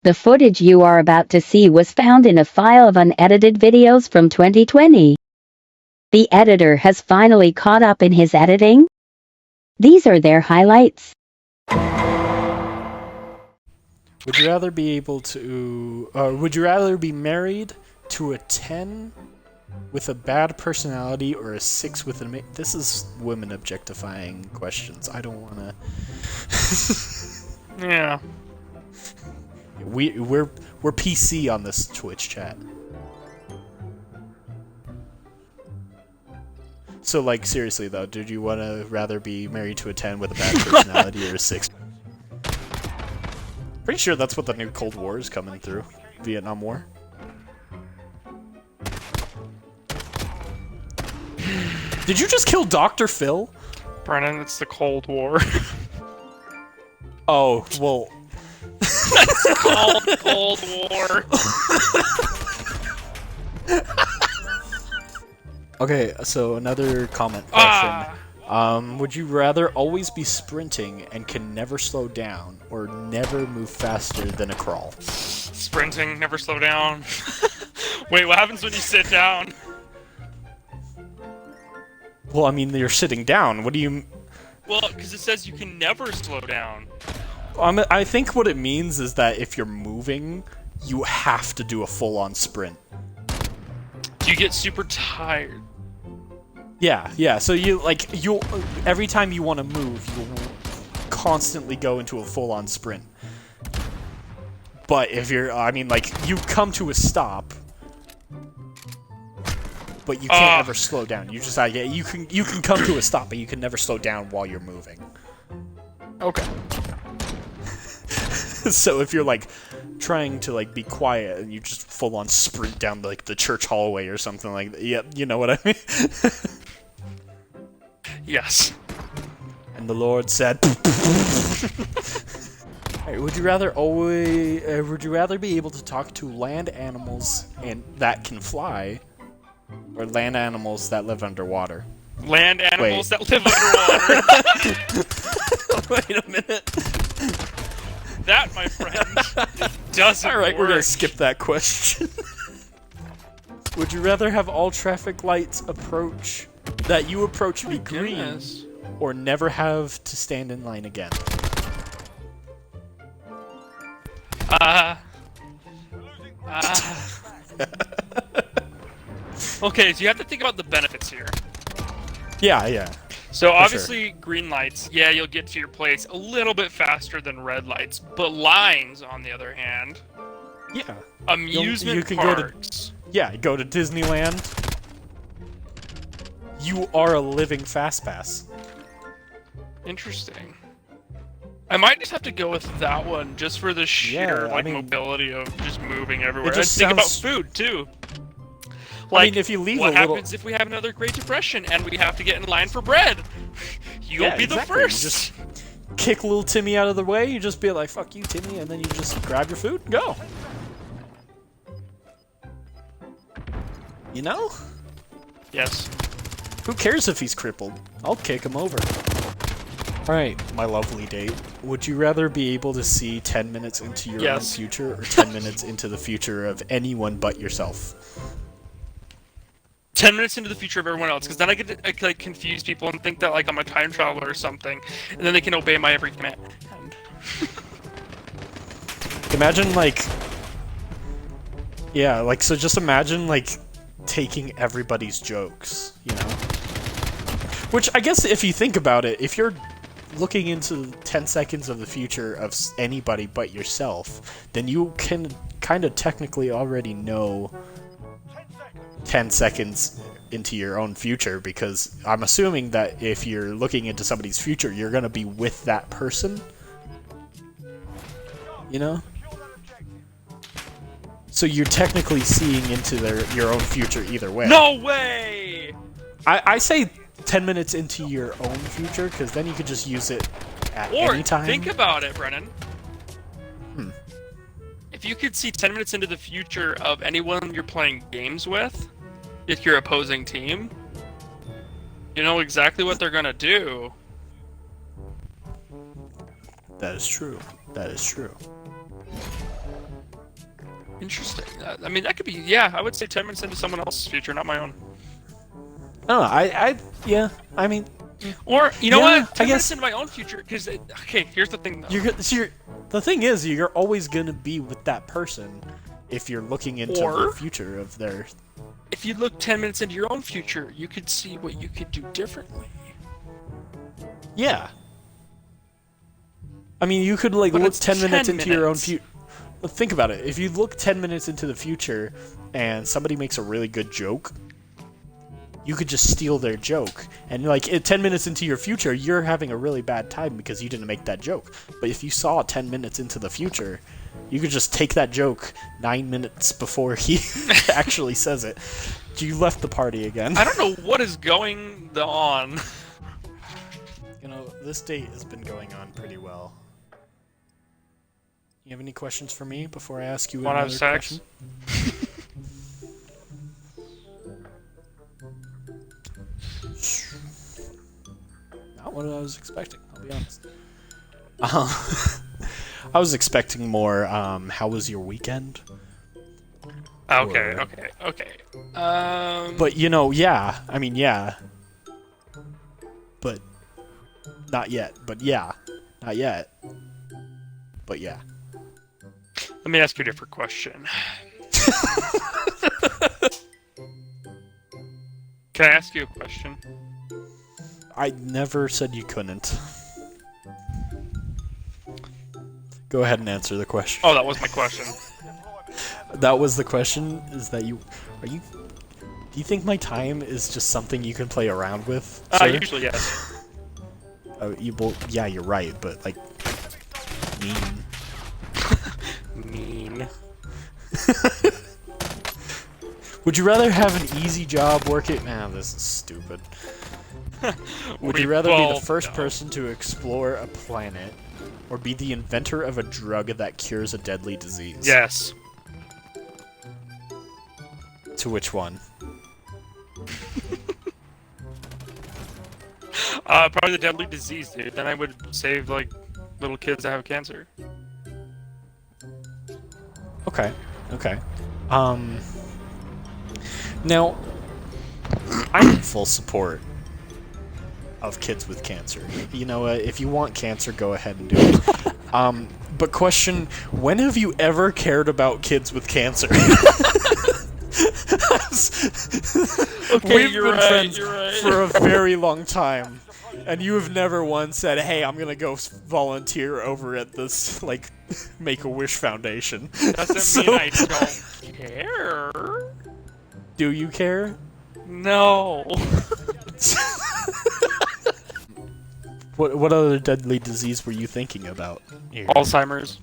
The footage you are about to see was found in a file of unedited videos from 2020. The editor has finally caught up in his editing. These are their highlights. Would you rather be able to... would you rather be married to a 10 with a bad personality or a 6 with an... This is women objectifying questions. I don't want to... Yeah. We're PC on this Twitch chat. So, like, seriously though, did you want to rather be married to a 10 with a bad personality or a 6? Pretty sure that's what the new Cold War is coming through. Vietnam War. Did you just kill Dr. Phil? Brennan, it's the Cold War. Oh, well... It's called Cold War. Okay, so another comment question. Would you rather always be sprinting and can never slow down, or never move faster than a crawl? Sprinting, never slow down. Wait, what happens when you sit down? Well, I mean, you're sitting down. What do you... Well, because it says you can never slow down. I think what it means is that if you're moving, you have to do a full-on sprint. Do you get super tired? Yeah, so you'll every time you want to move, you'll constantly go into a full-on sprint. But if you're, I mean, like, you come to a stop, but you can't ever slow down. You just, you can come to a stop, but you can never slow down while you're moving. Okay. So if you're, like, trying to, like, be quiet and you just full-on sprint down, like, the church hallway or something like that, yeah, you know what I mean? Yes. And the Lord said... Alright, would you rather be able to talk to land animals that can fly, or land animals that live underwater? Land animals that live underwater. Wait a minute. That, my friend, doesn't Alright, work. we're gonna skip that question. Would you rather have all traffic lights approach be green, or never have to stand in line again? Okay, so you have to think about the benefits here. Yeah. So obviously, green lights, yeah, you'll get to your place a little bit faster than red lights. But lines, on the other hand, Yeah. amusement You can parks. go to Disneyland. You are a living fastpass. Interesting. I might just have to go with that one, just for the sheer mobility of just moving everywhere. It just think about sounds- food too. I mean, if you leave what a little... happens if we have another Great Depression and we have to get in line for bread? You'll be the exactly. first. You just kick little Timmy out of the way. You just be like, "Fuck you, Timmy," and then you just grab your food and go. You know? Yes. Who cares if he's crippled? I'll kick him over. Alright, my lovely date. Would you rather be able to see 10 minutes into your own future, or 10 minutes into the future of anyone but yourself? 10 minutes into the future of everyone else, because then I could like confuse people and think that like I'm a time traveler or something, and then they can obey my every command. Imagine, like... Yeah, like, so just imagine, like, taking everybody's jokes, you know? Which, I guess, if you think about it, if you're looking into 10 seconds of the future of anybody but yourself, then you can kind of technically already know 10 seconds into your own future, because I'm assuming that if you're looking into somebody's future, you're going to be with that person. You know? So you're technically seeing into your own future either way. No way! I say 10 minutes into your own future, because then you could just use it at any time. Or think about it, Brennan. If you could see 10 minutes into the future of anyone you're playing games with, if your opposing team, you know exactly what they're gonna do. That is true. That is true. Interesting. I mean, that could be. Yeah, I would say 10 minutes into someone else's future, not my own. I yeah. I mean, Or you know Yeah, what? I 10 minutes guess- into my own future, because okay, here's the thing though. the thing is, you're always gonna be with that person if you're looking into Or- the future of their. If you look 10 minutes into your own future, you could see what you could do differently. Yeah. I mean, you could like But look it's 10 minutes 10 into your own minutes. future. Think about it. If you look 10 minutes into the future and somebody makes a really good joke, you could just steal their joke. And like 10 minutes into your future, you're having a really bad time because you didn't make that joke. But if you saw 10 minutes into the future, you could just take that joke 9 minutes before he actually says it. You left the party again. I don't know what is going on. You know, this date has been going on pretty well. You have any questions for me before I ask you Wanna have another sex? question? Not what I was expecting, I'll be honest. I was expecting more, how was your weekend? Okay, Or- okay. But, you know, yeah. I mean, yeah. But not yet. But yeah. Not yet. But yeah. let me ask you a different question. Can I ask you a question? I never said you couldn't. Go ahead and answer the question. Oh, that was my question. That was the question. Is that you? Are you? Do you think my time is just something you can play around with? Sir? Usually yes. You both. Yeah, you're right. But like, mean. Mean. Would you rather have an easy job working? Man, this is stupid. Would you rather be the first person to explore a planet, or be the inventor of a drug that cures a deadly disease? Yes. To which one? Probably the deadly disease, dude. Then I would save like little kids that have cancer. Okay. Okay. Now, I'm in full support of kids with cancer. You know, if you want cancer, go ahead and do it. But question, when have you ever cared about kids with cancer? We've you're been right, friends you're right. for a very long time, and you have never once said, "Hey, I'm gonna go volunteer over at this like Make-A-Wish Foundation." Doesn't mean I don't care. Do you care? No. What other deadly disease were you thinking about? Here. Alzheimer's.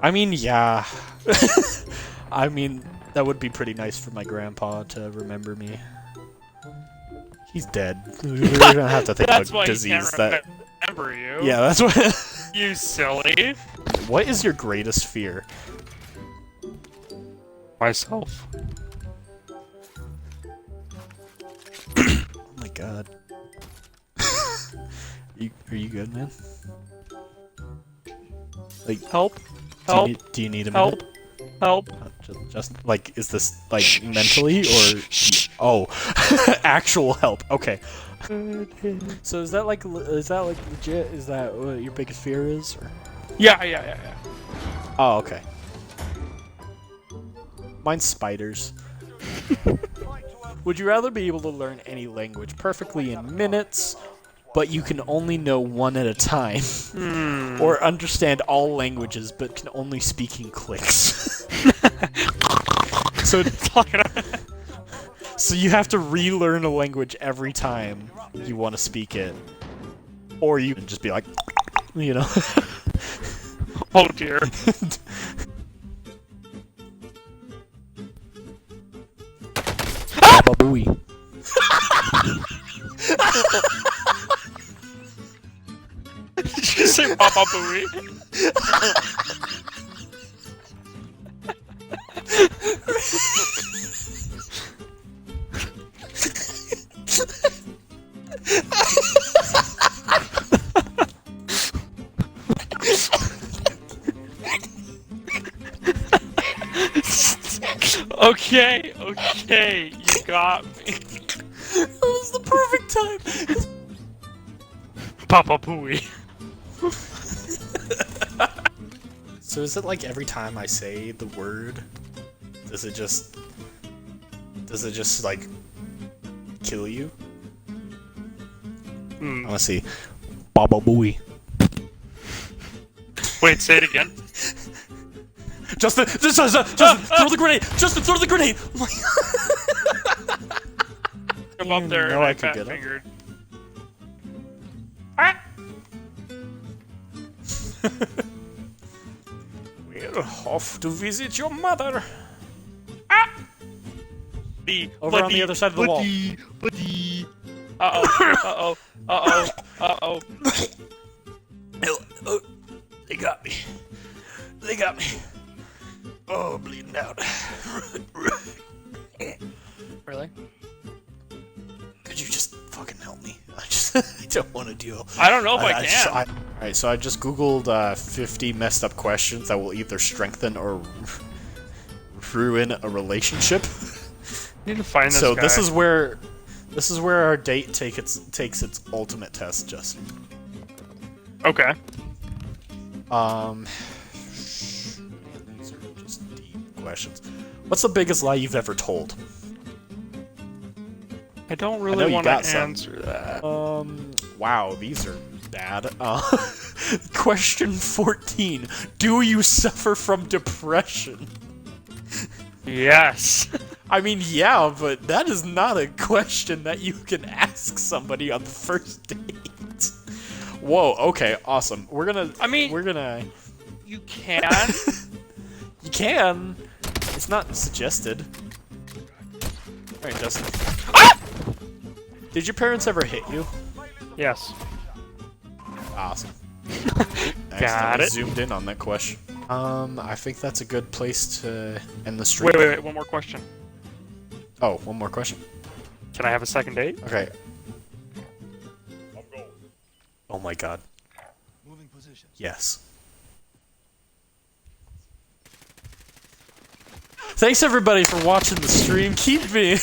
I mean, yeah. I mean, that would be pretty nice for my grandpa to remember me. He's dead. We don't have to think That's of why a he disease can't that. remember you. Yeah, that's what. You silly. What is your greatest fear? Myself. Oh my god. Are you good, man? Like, Help. do Help. do you need a Help. minute? Help. Just like, is this like mentally or? Oh, actual help. Okay. So is that like legit? Is that what your biggest fear is? Or? Yeah. Oh, okay. Mine's spiders. Would you rather be able to learn any language perfectly in minutes, but you can only know one at a time, or understand all languages but can only speak in clicks? So you have to relearn a language every time you want to speak it, or you can just be like, you know. Oh dear. Baba Booey. Did you say Papa Booey? Okay, you got me. That was the perfect time. Papa Pooey. So is it like every time I say the word, does it just like kill you? I wanna see. Baba Booey. Wait, say it again. Justin, throw the grenade! Justin, throw the grenade! I'm up there know and I I could fat get up. fingered. We're off to visit your mother. Over on the other side of the wall. Buddy. Uh-oh. Oh, they got me. Oh, bleeding out. Really? Could you just fucking help me? I don't want to deal. I don't know if I can. Alright, so I just googled 50 messed up questions that will either strengthen or ruin a relationship. Need to find this So guy. this is where our date takes its ultimate test, Justin. Okay. Man, these are just deep questions. What's the biggest lie you've ever told? I don't know really you want got to some. answer that. Wow, these are bad. Question 14. Do you suffer from depression? Yes. I mean, yeah, but that is not a question that you can ask somebody on the first date. Whoa, okay, awesome. We're gonna... You can. You can. It's not suggested. Alright, Justin. Ah! Did your parents ever hit you? Yes. Awesome. I Got accidentally it. zoomed in on that question. I think that's a good place to end the stream. Wait. One more question. Oh, one more question. Can I have a second date? Okay. Oh my god. Moving position. Yes. Thanks everybody for watching the stream. Keep being...